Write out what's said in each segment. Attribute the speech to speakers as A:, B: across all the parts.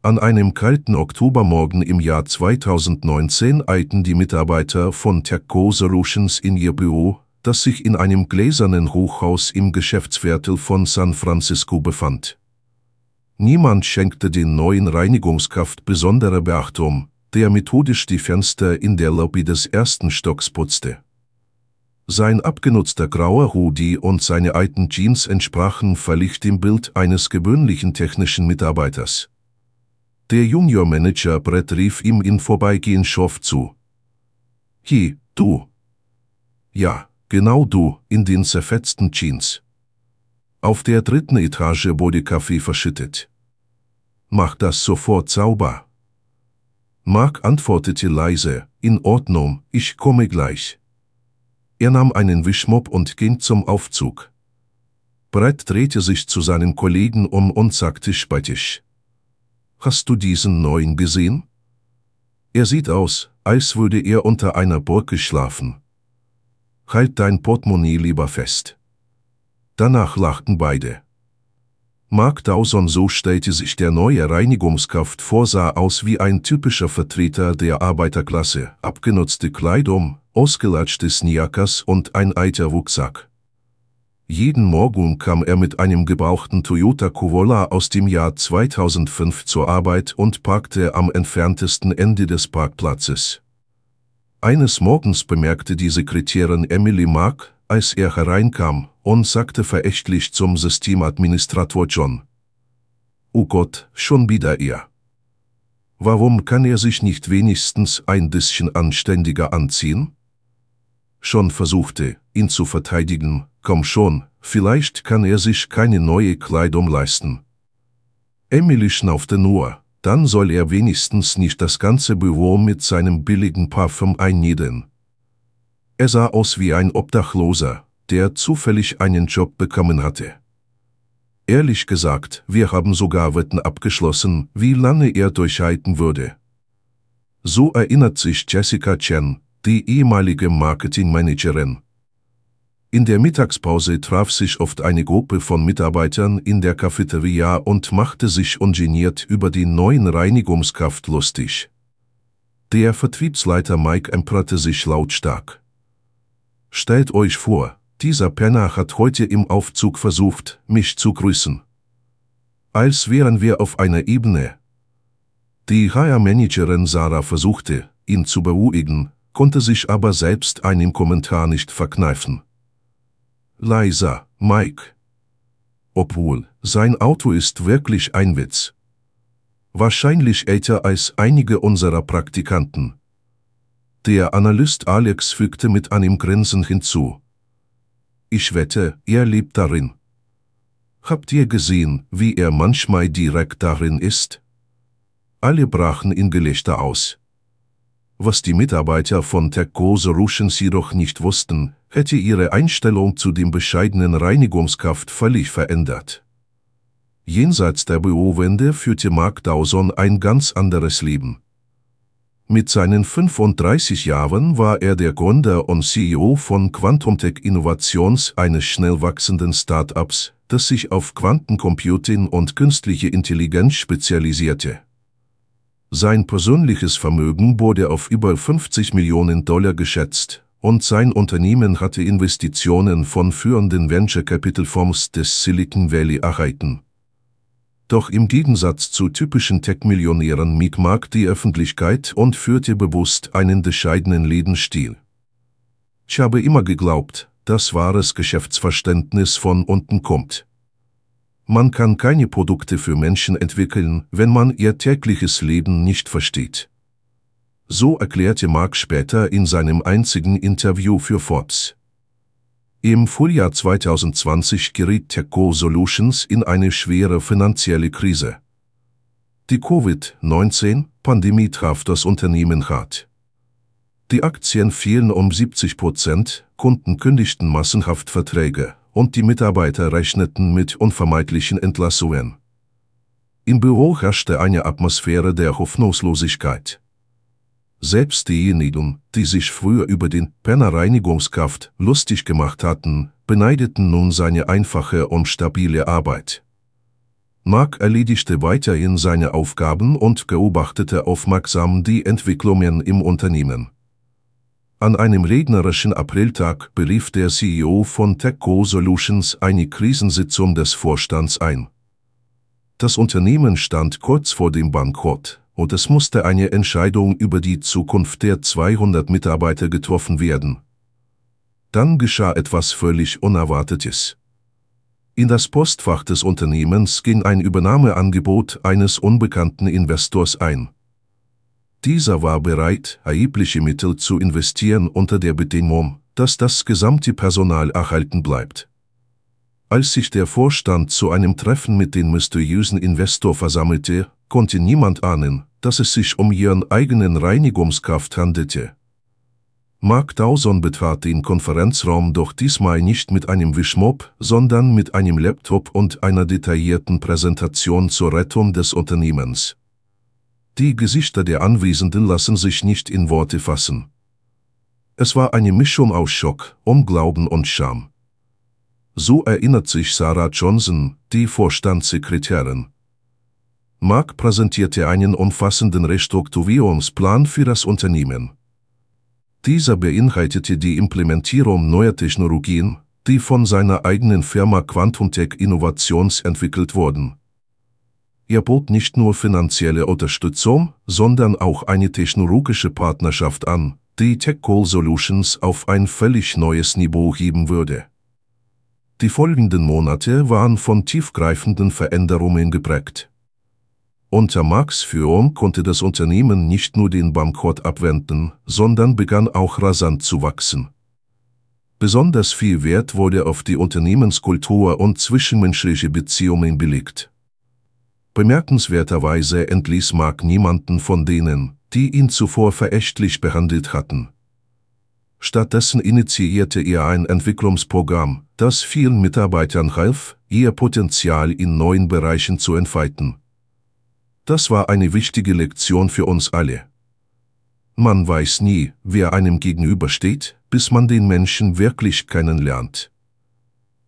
A: An einem kalten Oktobermorgen im Jahr 2019 eilten die Mitarbeiter von TechCo Solutions in ihr Büro, das sich in einem gläsernen Hochhaus im Geschäftsviertel von San Francisco befand. Niemand schenkte den neuen Reinigungskraft besondere Beachtung, der methodisch die Fenster in der Lobby des ersten Stocks putzte. Sein abgenutzter grauer Hoodie und seine alten Jeans entsprachen völlig dem Bild eines gewöhnlichen technischen Mitarbeiters. Der Junior-Manager Brett rief ihm im Vorbeigehen schroff zu. »Hi, du!« »Ja, genau du, in den zerfetzten Jeans.« Auf der 3. Etage wurde Kaffee verschüttet. »Mach das sofort sauber.« Mark antwortete leise, »In Ordnung, ich komme gleich.« Er nahm einen Wischmopp und ging zum Aufzug. Brett drehte sich zu seinem Kollegen um und sagte spöttisch: »Hast du diesen neuen gesehen? Er sieht aus, als würde er unter einer Burg schlafen. Halt dein Portemonnaie lieber fest.« Danach lachten beide. Mark Dawson, so stellte sich der neue Reinigungskraft vor, sah aus wie ein typischer Vertreter der Arbeiterklasse, abgenutzte Kleidung, ausgelatschte Sneakers und ein alter Rucksack. Jeden Morgen kam er mit einem gebrauchten Toyota Corolla aus dem Jahr 2005 zur Arbeit und parkte am entferntesten Ende des Parkplatzes. Eines Morgens bemerkte die Sekretärin Emily Mark, als er hereinkam, und sagte verächtlich zum Systemadministrator John: »Oh Gott, schon wieder er. Warum kann er sich nicht wenigstens ein bisschen anständiger anziehen?« John versuchte, ihn zu verteidigen: »Komm schon, vielleicht kann er sich keine neue Kleidung leisten.« Emily schnaufte nur: »Dann soll er wenigstens nicht das ganze Büro mit seinem billigen Parfüm einnädeln.« Er sah aus wie ein Obdachloser, der zufällig einen Job bekommen hatte. Ehrlich gesagt, wir haben sogar Wetten abgeschlossen, wie lange er durchhalten würde. So erinnert sich Jessica Chen, die ehemalige Marketingmanagerin. In der Mittagspause traf sich oft eine Gruppe von Mitarbeitern in der Cafeteria und machte sich ungeniert über den neuen Reinigungskraft lustig. Der Vertriebsleiter Mike empörte sich lautstark. »Stellt euch vor, dieser Penner hat heute im Aufzug versucht, mich zu grüßen. Als wären wir auf einer Ebene.« Die HR-Managerin Sarah versuchte, ihn zu beruhigen, konnte sich aber selbst einen Kommentar nicht verkneifen. »Leiser, Mike. Obwohl, sein Auto ist wirklich ein Witz. Wahrscheinlich älter als einige unserer Praktikanten.« Der Analyst Alex fügte mit einem Grinsen hinzu: »Ich wette, er lebt darin. Habt ihr gesehen, wie er manchmal direkt darin ist?« Alle brachen in Gelächter aus. Was die Mitarbeiter von TechCo Solutions jedoch nicht wussten, hätte ihre Einstellung zu dem bescheidenen Reinigungskraft völlig verändert. Jenseits der Bürowände führte Mark Dawson ein ganz anderes Leben. Mit seinen 35 Jahren war er der Gründer und CEO von Quantumtech Innovations, eines schnell wachsenden Start-ups, das sich auf Quantencomputing und künstliche Intelligenz spezialisierte. Sein persönliches Vermögen wurde auf über $50 Millionen geschätzt, und sein Unternehmen hatte Investitionen von führenden Venture-Capital-Fonds des Silicon Valley erhalten. Doch im Gegensatz zu typischen Tech-Millionären mied Mark die Öffentlichkeit und führte bewusst einen bescheidenen Lebensstil. »Ich habe immer geglaubt, dass wahres Geschäftsverständnis von unten kommt. Man kann keine Produkte für Menschen entwickeln, wenn man ihr tägliches Leben nicht versteht.« So erklärte Mark später in seinem einzigen Interview für Forbes. Im Frühjahr 2020 geriet TechCo Solutions in eine schwere finanzielle Krise. Die Covid-19-Pandemie traf das Unternehmen hart. Die Aktien fielen um 70%, Kunden kündigten massenhaft Verträge und die Mitarbeiter rechneten mit unvermeidlichen Entlassungen. Im Büro herrschte eine Atmosphäre der Hoffnungslosigkeit. Selbst diejenigen, die sich früher über den Penner Reinigungskraft lustig gemacht hatten, beneideten nun seine einfache und stabile Arbeit. Mark erledigte weiterhin seine Aufgaben und beobachtete aufmerksam die Entwicklungen im Unternehmen. An einem regnerischen Apriltag berief der CEO von TechCo Solutions eine Krisensitzung des Vorstands ein. Das Unternehmen stand kurz vor dem Bankrott und es musste eine Entscheidung über die Zukunft der 200 Mitarbeiter getroffen werden. Dann geschah etwas völlig Unerwartetes. In das Postfach des Unternehmens ging ein Übernahmeangebot eines unbekannten Investors ein. Dieser war bereit, erhebliche Mittel zu investieren unter der Bedingung, dass das gesamte Personal erhalten bleibt. Als sich der Vorstand zu einem Treffen mit dem mysteriösen Investor versammelte, konnte niemand ahnen, dass es sich um ihren eigenen Reinigungskraft handelte. Mark Dawson betrat den Konferenzraum doch diesmal nicht mit einem Wischmopp, sondern mit einem Laptop und einer detaillierten Präsentation zur Rettung des Unternehmens. Die Gesichter der Anwesenden lassen sich nicht in Worte fassen. Es war eine Mischung aus Schock, Unglauben und Scham. So erinnert sich Sarah Johnson, die Vorstandssekretärin. Mark präsentierte einen umfassenden Restrukturierungsplan für das Unternehmen. Dieser beinhaltete die Implementierung neuer Technologien, die von seiner eigenen Firma Quantumtech Innovations entwickelt wurden. Er bot nicht nur finanzielle Unterstützung, sondern auch eine technologische Partnerschaft an, die TechCo Solutions auf ein völlig neues Niveau heben würde. Die folgenden Monate waren von tiefgreifenden Veränderungen geprägt. Unter Marks Führung konnte das Unternehmen nicht nur den Bankrott abwenden, sondern begann auch rasant zu wachsen. Besonders viel Wert wurde auf die Unternehmenskultur und zwischenmenschliche Beziehungen gelegt. Bemerkenswerterweise entließ Mark niemanden von denen, die ihn zuvor verächtlich behandelt hatten. Stattdessen initiierte er ein Entwicklungsprogramm, das vielen Mitarbeitern half, ihr Potenzial in neuen Bereichen zu entfalten. Das war eine wichtige Lektion für uns alle. Man weiß nie, wer einem gegenübersteht, bis man den Menschen wirklich kennenlernt.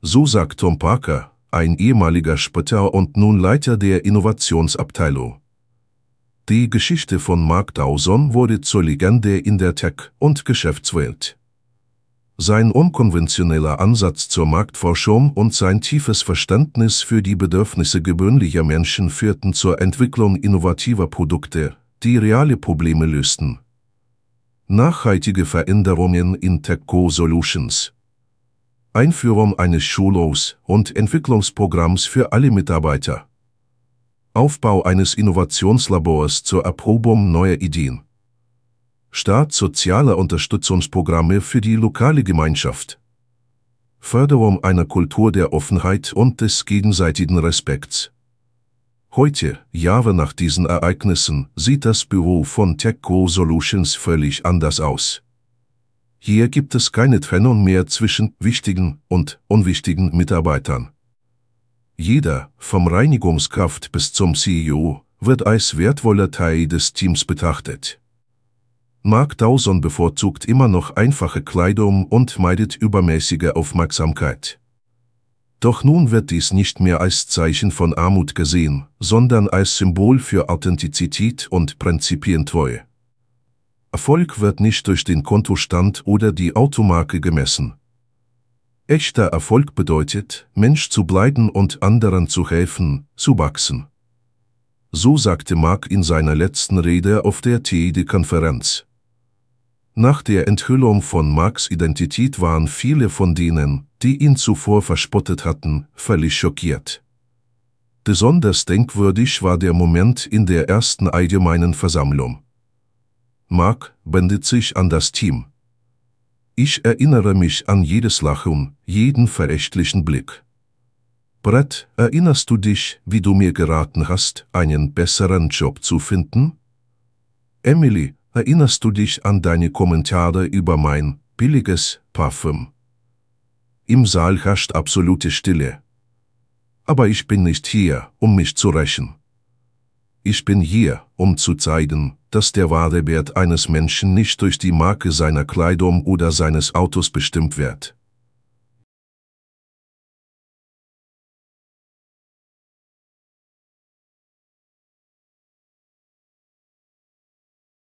A: So sagt Tom Parker, ein ehemaliger Spötter und nun Leiter der Innovationsabteilung. Die Geschichte von Mark Dawson wurde zur Legende in der Tech- und Geschäftswelt. Sein unkonventioneller Ansatz zur Marktforschung und sein tiefes Verständnis für die Bedürfnisse gewöhnlicher Menschen führten zur Entwicklung innovativer Produkte, die reale Probleme lösten. Nachhaltige Veränderungen in TechCo Solutions. Einführung eines Schulungs- und Entwicklungsprogramms für alle Mitarbeiter. Aufbau eines Innovationslabors zur Erprobung neuer Ideen. Start sozialer Unterstützungsprogramme für die lokale Gemeinschaft. Förderung einer Kultur der Offenheit und des gegenseitigen Respekts. Heute, Jahre nach diesen Ereignissen, sieht das Büro von TechCo Solutions völlig anders aus. Hier gibt es keine Trennung mehr zwischen wichtigen und unwichtigen Mitarbeitern. Jeder, vom Reinigungskraft bis zum CEO, wird als wertvoller Teil des Teams betrachtet. Mark Dawson bevorzugt immer noch einfache Kleidung und meidet übermäßige Aufmerksamkeit. Doch nun wird dies nicht mehr als Zeichen von Armut gesehen, sondern als Symbol für Authentizität und Prinzipientreue. Erfolg wird nicht durch den Kontostand oder die Automarke gemessen. Echter Erfolg bedeutet, Mensch zu bleiben und anderen zu helfen, zu wachsen. So sagte Mark in seiner letzten Rede auf der TED-Konferenz. Nach der Enthüllung von Marks Identität waren viele von denen, die ihn zuvor verspottet hatten, völlig schockiert. Besonders denkwürdig war der Moment in der ersten allgemeinen Versammlung. Mark wendet sich an das Team. Ich erinnere mich an jedes Lachen, jeden verächtlichen Blick. Brett, erinnerst du dich, wie du mir geraten hast, einen besseren Job zu finden? Emily, erinnerst du dich an deine Kommentare über mein billiges Parfüm? Im Saal herrscht absolute Stille. Aber ich bin nicht hier, um mich zu rächen. Ich bin hier, um zu zeigen, dass der wahre Wert eines Menschen nicht durch die Marke seiner Kleidung oder seines Autos bestimmt wird.